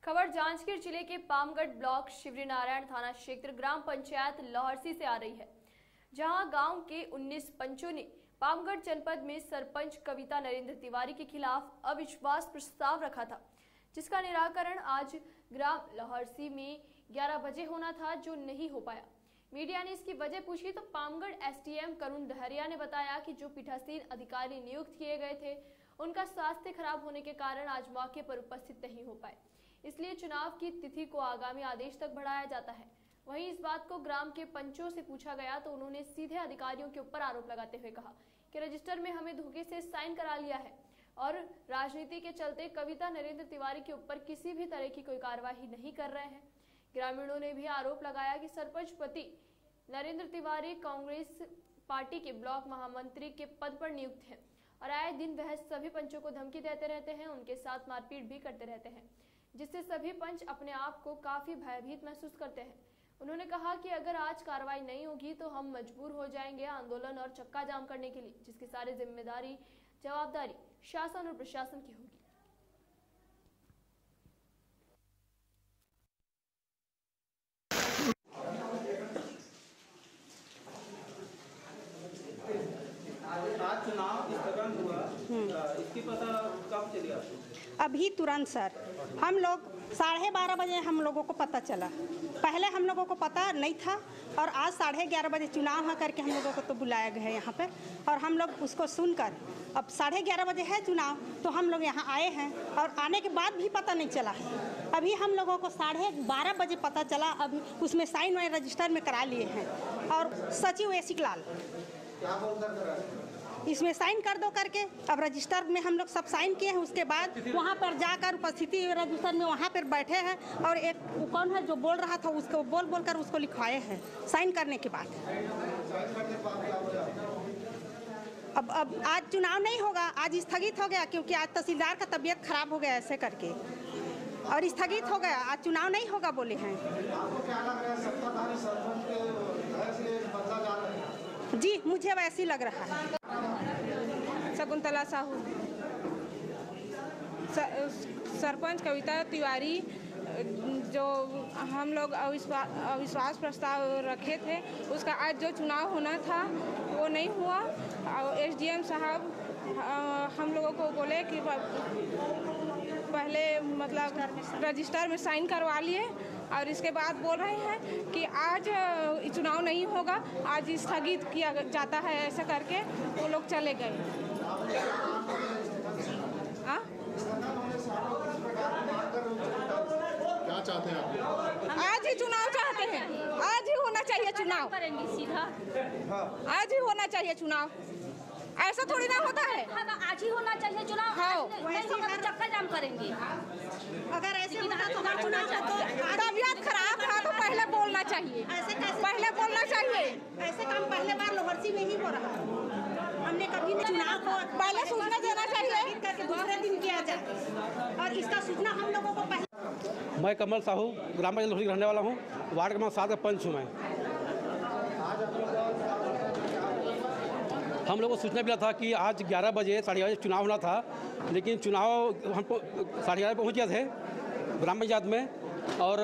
खबर जांजगीर जिले के पामगढ़ ब्लॉक शिवरीनारायण थाना क्षेत्र ग्राम पंचायत लहरसी से आ रही है, जहां गांव के 19 पंचों ने पामगढ़ जनपद में सरपंच कविता नरेंद्र तिवारी के खिलाफ अविश्वास प्रस्ताव रखा था, जिसका निराकरण आज ग्राम लहरसी में 11 बजे होना था, जो नहीं हो पाया। मीडिया ने इसकी वजह पूछी तो पामगढ़ एसडीएम करुण दहरिया ने बताया कि जो पीठासीन अधिकारी नियुक्त किए गए थे, उनका स्वास्थ्य खराब होने के कारण आज मौके पर उपस्थित नहीं हो पाए, इसलिए चुनाव की तिथि को आगामी आदेश तक बढ़ाया जाता है। वहीं इस बात को ग्राम के पंचों से पूछा गया तो उन्होंने सीधे अधिकारियों के ऊपर आरोप लगाते हुए कहा कि रजिस्टर में हमें धोखे से साइन करा लिया है और राजनीति के चलते कविता नरेंद्र तिवारी के ऊपर किसी भी तरह की कोई कार्रवाई नहीं कर रहे हैं। ग्रामीणों ने भी आरोप लगाया कि सरपंच पति नरेंद्र तिवारी कांग्रेस पार्टी के ब्लॉक महामंत्री के पद पर नियुक्त है और आए दिन वह सभी पंचों को धमकी देते रहते हैं, उनके साथ मारपीट भी करते रहते हैं, जिससे सभी पंच अपने आप को काफी भयभीत महसूस करते हैं। उन्होंने कहा कि अगर आज कार्रवाई नहीं होगी तो हम मजबूर हो जाएंगे आंदोलन और चक्का जाम करने के लिए, जिसकी सारी जिम्मेदारी जवाबदारी शासन और प्रशासन की होगी। आज चुनाव स्थगन हुआ, इसकी पता कब चली आपको? अभी तुरंत सर, हम लोग 12:30 बजे हम लोगों को पता चला। पहले हम लोगों को पता नहीं था और आज 11:30 बजे चुनाव है करके हम लोगों को तो बुलाया गया है यहाँ पे, और हम लोग उसको सुनकर अब 11:30 बजे है चुनाव, तो हम लोग यहाँ आए हैं और आने के बाद भी पता नहीं चला है। अभी हम लोगों को 12:30 बजे पता चला, अभी उसमें साइन वाइन रजिस्टर में करा लिए हैं और सचिव एसिक लाल इसमें साइन कर दो करके, अब रजिस्टर में हम लोग सब साइन किए हैं। उसके बाद वहाँ पर जाकर उपस्थिति रजिस्टर में वहाँ पर बैठे हैं और एक कौन है जो बोल रहा था उसको बोल कर उसको लिखवाए हैं साइन करने के बाद। अब आज चुनाव नहीं होगा, आज स्थगित हो गया क्योंकि आज तहसीलदार का तबीयत खराब हो गया ऐसे करके और स्थगित हो गया, आज चुनाव नहीं होगा बोले हैं। जी मुझे वैसे ही लग रहा है। शकुंतला साहू, सरपंच कविता तिवारी जो हम लोग अविश्वास प्रस्ताव रखे थे, उसका आज जो चुनाव होना था वो नहीं हुआ। और एसडीएम साहब हम लोगों को बोले कि पहले मतलब रजिस्टर में साइन करवा लिए और इसके बाद बोल रहे हैं कि आज चुनाव नहीं होगा, आज स्थगित किया जाता है, ऐसे करके वो लोग चले गए। क्या चाहते हैं आप? आज ही चुनाव चाहते हैं, आज ही होना चाहिए चुनाव, आज ही होना चाहिए चुनाव, ऐसा थोड़ी ना होता है। आज ही होना चाहिए चुनाव, नहीं होगा तो चक्का जाम करेंगे। अगर ऐसे होता तो हर चुनाव का तो तबीयत खराब था तो पहले बोलना चाहिए, पहले बोलना चाहिए। ऐसे काम पहले बार लोहरसी में ही हो रहा है, हमने कभी चुनाव को पहले सूचना देना चाहिए करके दूसरे दिन किया जाए और इसका सूचना हम लोगों को पहले। मैं कमल साहू ग्राम पंचायत लोहरसी रहने वाला हूँ, वार्ड क्रमांक 7 का पंच हूँ मैं। हम लोगों को सूचना मिला था कि आज 11 बजे 11:30 चुनाव होना था, लेकिन चुनाव हमको 11:30 पहुँच गए थे ग्राम पंचायत में और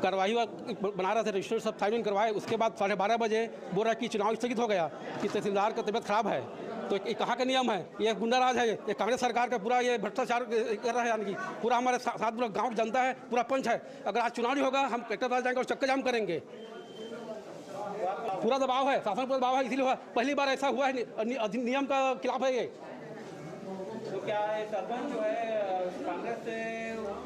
कार्रवाई बना रहे थे, रजिस्टर सब साइन करवाए। उसके बाद 12:30 बजे बोल रहा कि चुनाव स्थगित हो गया कि तहसीलदार का तबीयत खराब है। तो ये कहाँ का नियम है? ये गुंडाराज है, ये कांग्रेस सरकार का पूरा ये भ्रष्टाचार कर रहा है, यानी कि पूरा हमारे साथ पूरा गाँव की जनता है, पूरा पंच है। अगर आज चुनाव नहीं होगा हम कलेक्टर पास जाएंगे और चक्का जाम करेंगे। पूरा दबाव है, शासन पर दबाव है, इसीलिए हुआ। पहली बार ऐसा हुआ है, अधिनियम का खिलाफ है ये। तो क्या है सरपंच जो है कांग्रेस से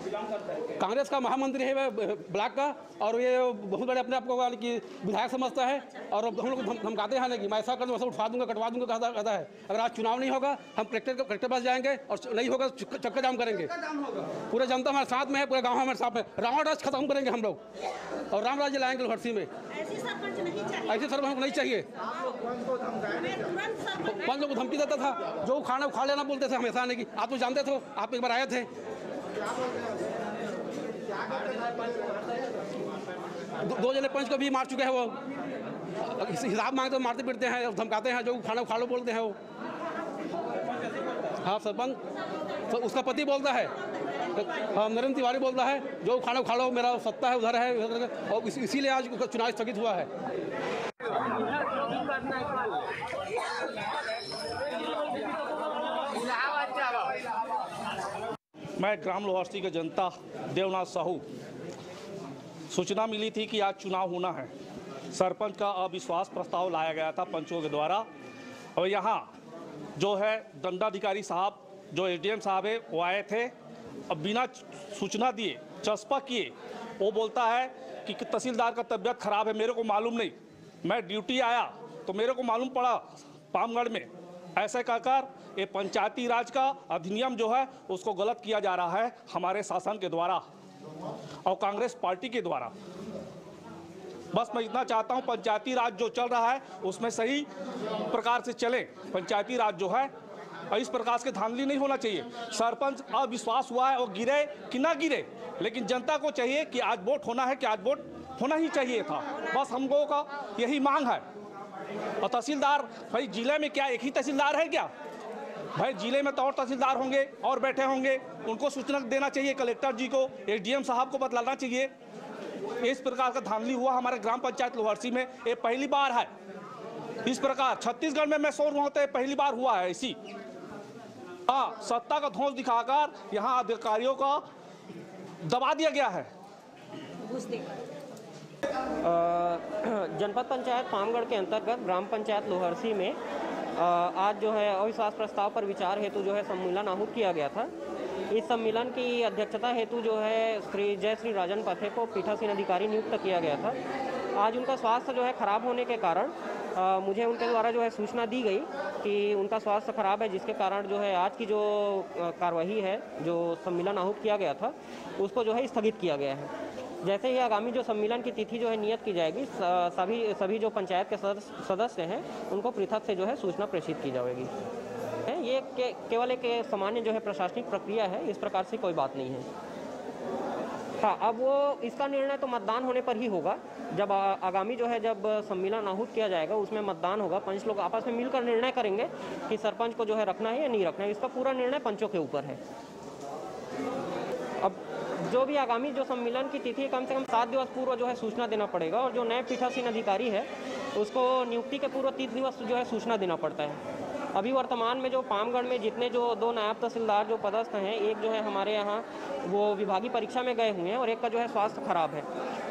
बिलोंग करता है? कांग्रेस का महामंत्री है ब्लॉक का, और ये बहुत बड़े अपने आप को कि विधायक समझता है और हम लोग धमकाते हैं कि मैं ऐसा कर दूँ, वैसा उठवा दूंगा, कटवा दूंगा कहता है। अगर आज चुनाव नहीं होगा हम कलेक्टर पास जाएंगे और नहीं होगा चक्का जाम करेंगे। पूरा जनता हमारे साथ में है, पूरा गाँव हमारे साथ में। रावण राज खत्म करेंगे हम लोग और राम राज्य लाएंगे लोहरसी में। ऐसे सरपंच हमको नहीं चाहिए। पंच लोग को धमकी देता था, जो खाना खा लेना बोलते थे हमेशा, नहीं कि आप तो जानते थे, आप एक बार आए थे। 2 जने पंच को भी मार चुके हैं, वो हिसाब मांगते मारते पीटते हैं, धमकाते हैं, जो खाना खा लो बोलते हैं वो। हाँ सरपंच तो उसका पति बोलता है नरेंद्र तिवारी बोल रहा है जो खाना खा लो, मेरा सत्ता है उधर है उधर, और इसीलिए आज चुनाव स्थगित हुआ है। मैं ग्राम लोहारसी के जनता देवनाथ साहू, सूचना मिली थी कि आज चुनाव होना है। सरपंच का अविश्वास प्रस्ताव लाया गया था पंचों के द्वारा, और यहाँ जो है दंडाधिकारी साहब जो एसडीएम साहब है वो आए थे। अब बिना सूचना दिए चस्पा किए वो बोलता है कि तहसीलदार का तबीयत खराब है, मेरे को मालूम नहीं, मैं ड्यूटी आया तो मेरे को मालूम पड़ा पामगढ़ में। ऐसे कहकर ये पंचायती राज का अधिनियम जो है उसको गलत किया जा रहा है हमारे शासन के द्वारा और कांग्रेस पार्टी के द्वारा। बस मैं इतना चाहता हूं पंचायती राज जो चल रहा है उसमें सही प्रकार से चले। पंचायती राज जो है इस प्रकार से धांधली नहीं होना चाहिए। सरपंच अविश्वास हुआ है और गिरे कि ना गिरे, लेकिन जनता को चाहिए कि आज वोट होना है, कि आज वोट होना ही चाहिए था। बस हम लोगों का यही मांग है। और तहसीलदार भाई जिले में क्या एक ही तहसीलदार है क्या? भाई जिले में तो और तहसीलदार होंगे और बैठे होंगे, उनको सूचना देना चाहिए, कलेक्टर जी को, एसडीएम साहब को बतलाना चाहिए। इस प्रकार का धांधली हुआ हमारे ग्राम पंचायत लोहारसी में, ये पहली बार है इस प्रकार। छत्तीसगढ़ में मैं सोच रहा हूँ पहली बार हुआ है इसी। हाँ, सत्ता का धौंस दिखाकर यहाँ अधिकारियों का दबा दिया गया है। जनपद पंचायत पामगढ़ के अंतर्गत ग्राम पंचायत लोहारसी में आज जो है अविश्वास प्रस्ताव पर विचार हेतु जो है सम्मेलन आहूत किया गया था। इस सम्मेलन की अध्यक्षता हेतु जो है श्री राजन पथे को पीठासीन अधिकारी नियुक्त किया गया था। आज उनका स्वास्थ्य जो है खराब होने के कारण मुझे उनके द्वारा जो है सूचना दी गई कि उनका स्वास्थ्य खराब है, जिसके कारण जो है आज की जो कार्यवाही है, जो सम्मेलन आहूत किया गया था, उसको जो है स्थगित किया गया है। जैसे ही आगामी जो सम्मेलन की तिथि जो है नियत की जाएगी, सभी जो पंचायत के सदस्य हैं उनको पृथक से जो है सूचना प्रेषित की जाएगी। ये केवल एक सामान्य जो है प्रशासनिक प्रक्रिया है, इस प्रकार से कोई बात नहीं है। हाँ, अब वो इसका निर्णय तो मतदान होने पर ही होगा। जब आगामी जो है जब सम्मेलन आहूत किया जाएगा उसमें मतदान होगा, पंच लोग आपस में मिलकर निर्णय करेंगे कि सरपंच को जो है रखना है या नहीं रखना है। इसका पूरा निर्णय पंचों के ऊपर है। अब जो भी आगामी जो सम्मेलन की तिथि कम से कम 7 दिवस पूर्व जो है सूचना देना पड़ेगा, और जो नए पीठासीन अधिकारी है उसको नियुक्ति के पूर्व 30 दिवस जो है सूचना देना पड़ता है। अभी वर्तमान में जो पामगढ़ में जितने जो 2 नायब तहसीलदार जो पदस्थ हैं, एक जो है हमारे यहाँ वो विभागीय परीक्षा में गए हुए हैं और एक का जो है स्वास्थ्य खराब है।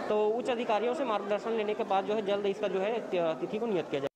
तो उच्च अधिकारियों से मार्गदर्शन लेने के बाद जो है जल्द इसका जो है तिथि को नियत किया जाए।